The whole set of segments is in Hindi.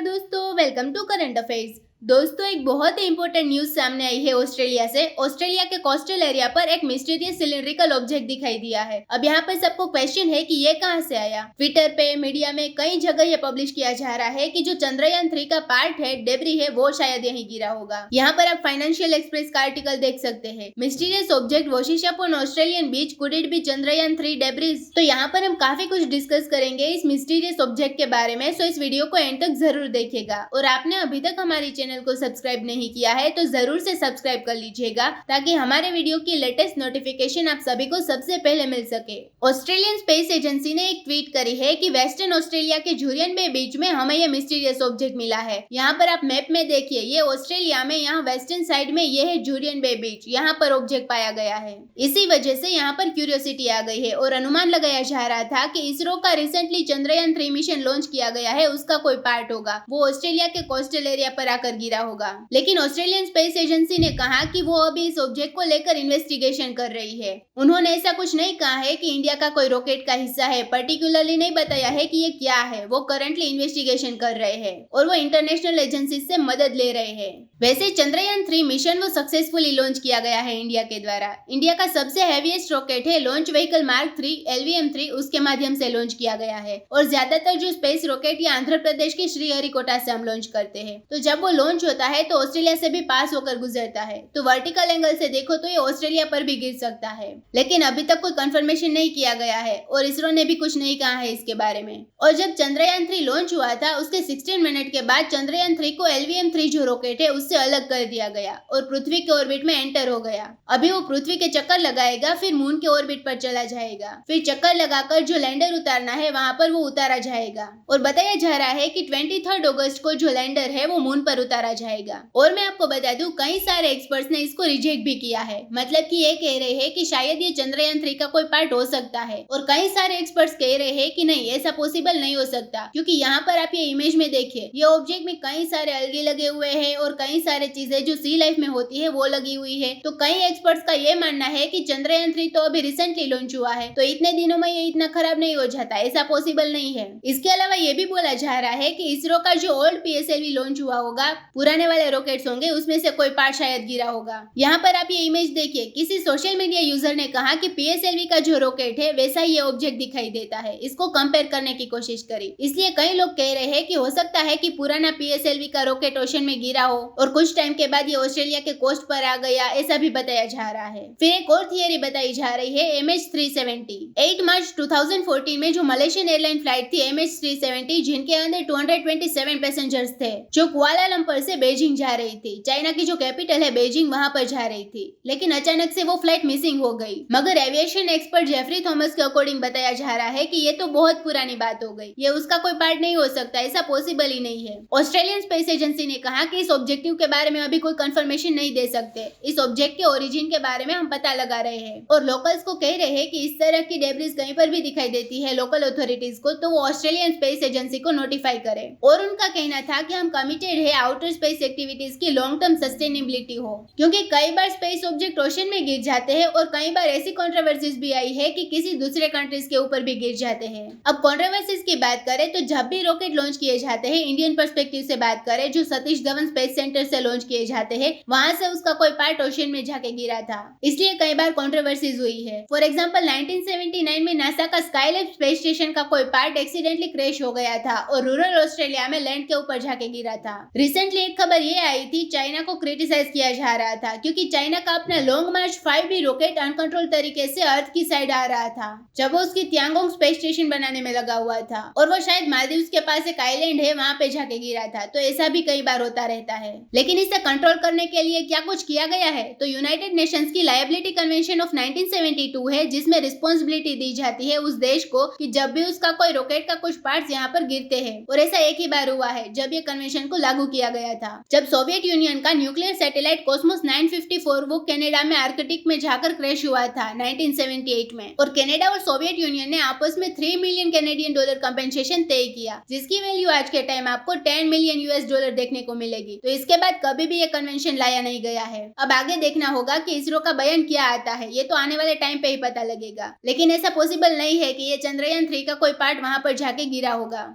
दोस्तों, वेलकम टू करंट अफेयर्स। दोस्तों, एक बहुत ही इंपॉर्टेंट न्यूज सामने आई है ऑस्ट्रेलिया से। ऑस्ट्रेलिया के कोस्टल एरिया पर एक मिस्टीरियस सिलिंड्रिकल ऑब्जेक्ट दिखाई दिया है। अब यहाँ पर सबको क्वेश्चन है कि ये कहाँ से आया। ट्विटर पे, मीडिया में कई जगह ये पब्लिश किया जा रहा है कि जो चंद्रयान 3 का पार्ट है, डेब्री है, वो शायद यहीं गिरा होगा। यहाँ पर आप फाइनेंशियल एक्सप्रेस का आर्टिकल देख सकते हैं। Mysterious object washes up on Australian beach, could it be Chandrayaan 3 debris. तो यहाँ पर हम काफी कुछ डिस्कस करेंगे इस मिस्टीरियस ऑब्जेक्ट के बारे में, सो इस वीडियो को एंड तक जरूर देखिएगा। और आपने अभी तक हमारी चैनल को सब्सक्राइब नहीं किया है तो जरूर से सब्सक्राइब कर लीजिएगा, ताकि हमारे वीडियो की लेटेस्ट नोटिफिकेशन आप सभी को सबसे पहले मिल सके। ऑस्ट्रेलियन स्पेस एजेंसी ने एक ट्वीट करी है कि वेस्टर्न ऑस्ट्रेलिया के जुरियन बे बीच में हमें यह मिस्टीरियस ऑब्जेक्ट मिला है। यहाँ पर आप मैप में देखिए, ये ऑस्ट्रेलिया में, यहाँ वेस्टर्न साइड में ये है जुरियन बे बीच, यहाँ पर ऑब्जेक्ट पाया गया है। इसी वजह से यहाँ पर क्यूरियोसिटी आ गई है और अनुमान लगाया जा रहा था कि इसरो का रिसेंटली चंद्रयान 3 मिशन लॉन्च किया गया है, उसका कोई पार्ट होगा, वो ऑस्ट्रेलिया के कोस्टल एरिया पर आकर गिरा होगा। लेकिन ऑस्ट्रेलियन स्पेस एजेंसी ने कहा कि वो अभी इस ऑब्जेक्ट को लेकर इन्वेस्टिगेशन कर रही है। उन्होंने ऐसा कुछ नहीं कहा है कि इंडिया का कोई रॉकेट का हिस्सा है, पर्टिकुलरली नहीं बताया है कि ये क्या है। वो करंटली इन्वेस्टिगेशन कर रहे हैं और वो इंटरनेशनल एजेंसी से मदद ले रहे हैं। वैसे चंद्रयान 3 मिशन वो सक्सेसफुली लॉन्च किया गया है इंडिया के द्वारा। इंडिया का सबसे हैवीएस्ट रॉकेट है लॉन्च व्हीकल मार्क 3 LVM-3, उसके माध्यम से लॉन्च किया गया है। और ज्यादातर जो स्पेस रॉकेट या आंध्र प्रदेश के श्रीहरिकोटा से हम लॉन्च करते हैं, तो जब वो लॉन्च होता है तो ऑस्ट्रेलिया से भी पास होकर गुजरता है। तो वर्टिकल एंगल से देखो तो ये ऑस्ट्रेलिया पर भी गिर सकता है, लेकिन अभी तक कोई कंफर्मेशन नहीं किया गया है और इसरो ने भी कुछ नहीं कहा है इसके बारे में। और जब चंद्रयान 3 लॉन्च हुआ था, उसके 16 मिनट के बाद चंद्रयान 3 को LVM-3 जो रॉकेट है उससे अलग कर दिया गया और पृथ्वी के ऑर्बिट में एंटर हो गया। अभी वो पृथ्वी के चक्कर लगाएगा, फिर मून के ऑर्बिट पर चला जाएगा, फिर चक्कर लगाकर जो लैंडर उतारना है वहां पर वो उतारा जाएगा। और बताया जा रहा है कि 23 अगस्त को जो लैंडर है वो मून पर उतारा जाएगा। और मैं आपको बता दूं, कई सारे एक्सपर्ट्स ने इसको रिजेक्ट भी किया है, मतलब कि ये कह रहे हैं कि शायद ये चंद्रयान 3 का कोई पार्ट हो सकता है। और कई सारे एक्सपर्ट्स कह रहे हैं कि नहीं, ऐसा पॉसिबल नहीं हो सकता, क्योंकि यहाँ पर आप ये इमेज में देखिए, ये ऑब्जेक्ट में कई सारे अलगे लगे हुए हैं और कई सारे चीजें जो सी लाइफ में होती है वो लगी हुई है। तो कई एक्सपर्ट्स का ये मानना है कि चंद्रयान 3 तो अभी रिसेंटली लॉन्च हुआ है, तो इतने दिनों में ये इतना खराब नहीं हो जाता, ऐसा पॉसिबल नहीं है। इसके अलावा ये भी बोला जा रहा है कि इसरो का जो ओल्ड PSLV लॉन्च हुआ होगा, पुराने वाले रॉकेट्स होंगे, उसमें से कोई पार्ट शायद गिरा होगा। यहाँ पर आप ये इमेज देखिए, किसी सोशल मीडिया यूजर ने कहा कि PSLV का जो रॉकेट है वैसा ही ये ऑब्जेक्ट दिखाई देता है, इसको कंपेयर करने की कोशिश करी। इसलिए कई लोग कह रहे हैं कि हो सकता है कि पुराना PSLV का रॉकेट ओशन में गिरा हो और कुछ टाइम के बाद ये ऑस्ट्रेलिया के कोस्ट पर आ गया, ऐसा भी बताया जा रहा है। फिर एक और थियरी बताई जा रही है MH370। 8 मार्च 2014 में जो मलेशियन एयरलाइन फ्लाइट थी MH370, जिनके अंदर 227 पैसेंजर्स थे, जो कुआलालंपुर से बीजिंग जा रही थी, चाइना की जो कैपिटल है बीजिंग, वहां पर जा रही थी। लेकिन अचानक से वो फ्लाइट मिसिंग हो गई। मगर एविएशन एक्सपर्ट जेफरी थॉमस के अकॉर्डिंग बताया जा रहा है कि ये तो बहुत पुरानी बात हो गई, ये उसका कोई पार्ट नहीं हो सकता, ऐसा पॉसिबल ही नहीं है। ऑस्ट्रेलियन स्पेस एजेंसी ने कहा कि इस ऑब्जेक्टिव के बारे में अभी कोई कंफर्मेशन नहीं दे सकते, इस ऑब्जेक्ट के ओरिजिन के बारे में हम पता लगा रहे हैं। और लोकल्स को कह रहे हैं कि इस तरह की डेब्रिस कहीं पर भी दिखाई देती है लोकल अथॉरिटीज को, तो वो ऑस्ट्रेलियन स्पेस एजेंसी को नोटिफाई करे। और उनका कहना था कि हम कमिटेड है आउटर स्पेस एक्टिविटीज की लॉन्ग टर्म सस्टेनेबिलिटी हो, क्योंकि कई बार स्पेस ऑब्जेक्ट ओशन में गिर जाते हैं और कई बार ऐसी कंट्रोवर्सीज भी आई है कि किसी दूसरे कंट्रीज के ऊपर भी गिर जाते हैं। अब कंट्रोवर्सीज की बात करें तो जब भी रॉकेट लॉन्च किए जाते हैं, इंडियन पर्सपेक्टिव से बात करें, जो सतीश धवन स्पेस सेंटर से लॉन्च किए जाते हैं, वहां से उसका कोई पार्ट ओशन में जाके गिरा था, इसलिए कई बार कंट्रोवर्सीज हुई है। फॉर एग्जांपल 1979 में नासा का स्काईलैब स्पेस स्टेशन का कोई पार्ट एक्सीडेंटली क्रैश हो गया था और रूरल ऑस्ट्रेलिया में लैंड के ऊपर जाके गिरा था। रिसेंटली एक खबर ये आई थी, चाइना को क्रिटिसाइज किया जा रहा था क्योंकि चाइना का अपना लॉन्ग मार्च 5B रॉकेट अनकंट्रोल तरीके से अर्थ की साइड आ रहा था, जब वो उसकी तियांगोंग स्पेस स्टेशन बनाने में लगा हुआ था, और वो शायद मालदीव्स के पास एक आइलैंड है, वहां पे जाके गिरा था। तो ऐसा भी कई बार होता रहता है। लेकिन इसे कंट्रोल करने के लिए क्या कुछ किया गया है, तो यूनाइटेड नेशंस की लायबिलिटी कन्वेंशन ऑफ 1972 है, जिसमें रिस्पॉन्सिबिलिटी दी जाती है उस देश को कि जब भी उसका कोई रॉकेट का कुछ पार्ट्स यहाँ पर गिरते हैं। और ऐसा एक ही बार हुआ है जब ये कन्वेंशन को लागू किया गया था, जब सोवियत यूनियन का न्यूक्लियर सैटेलाइट कॉस्मोस 954 वो कनाडा में आर्कटिक में जाकर क्रैश हुआ था 1978 में। और कनाडा और सोवियत यूनियन ने आपस में $3 मिलियन कैनेडियन कंपेंसेशन तय किया, जिसकी वैल्यू आज के टाइम आपको $10 मिलियन देखने को मिलेगी। तो इसके बाद कभी भी ये कन्वेंशन लाया नहीं गया है। अब आगे देखना होगा कि इसरो का बयान क्या आता है, ये तो आने वाले टाइम पे ही पता लगेगा। लेकिन ऐसा पॉसिबल नहीं है कि ये चंद्रयान 3 का कोई पार्ट वहां पर जाके गिरा होगा।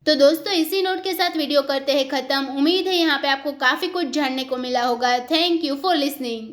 तो दोस्तों इसी नोट के साथ वीडियो करते हैं खत्म। उम्मीद है यहाँ पे आपको काफी कुछ जानने को मिला होगा। Thank you for listening.